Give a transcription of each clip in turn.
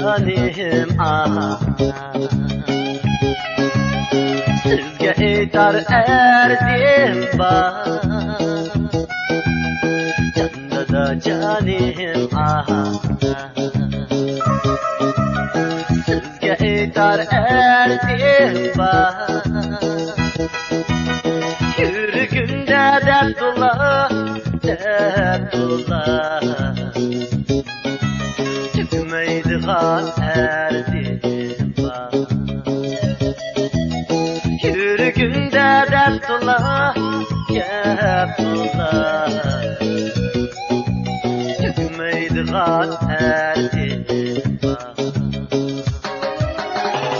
canim sizge aytar erdim bar canda canim sizge aytar erdim bar yürgünde dertullah tükmeydiğan erdim var yürgünde dertullah tükmeydiğan erdim var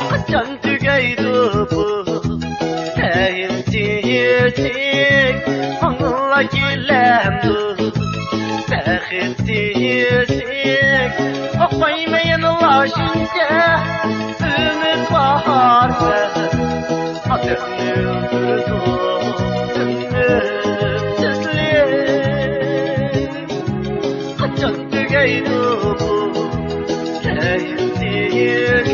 kaçan tügeydi bu teyimtiydik anla gilemdu teyimtiydik okmaymayan ulaşınca ümit bahardı adını öldürdü ümitsizlik kaçan tügeydi bu teyimtiydik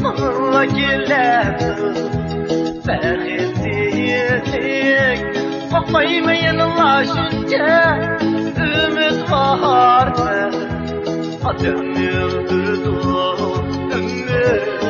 anla gilemdu okmaymayan ulaşınca ümit bahardı adını öldürdü ümitsizlik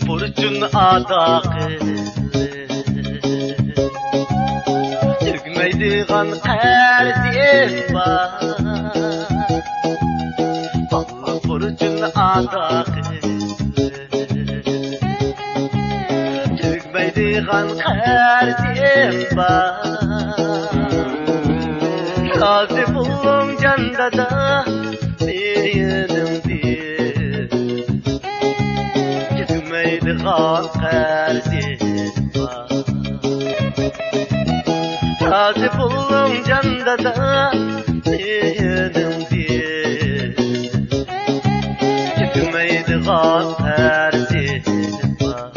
burcun adağı tükmeydiğen erdim var ballı burcun adağı tükmeydiğen erdim var razı buldum canda da tükmeydiğen erdim var razı buldum canda da tükmeydiğen erdim var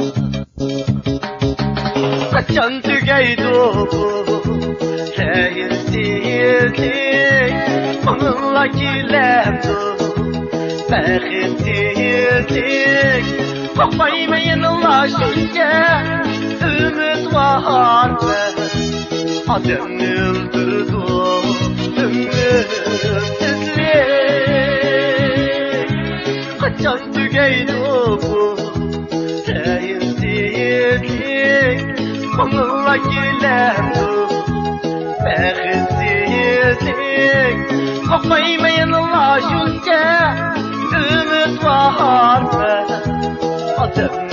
kaçan tügeydi bu teyimsizlik onunla gilemdu bexitsizlik okmaymayan ulaşınca ümit bahardı adını öldürdü ümitsizlik kaçan tügeydi bu teyimsizlik onunla gilemdu bexitsizlik okmaymayan ulaşınca ümit bahardı adını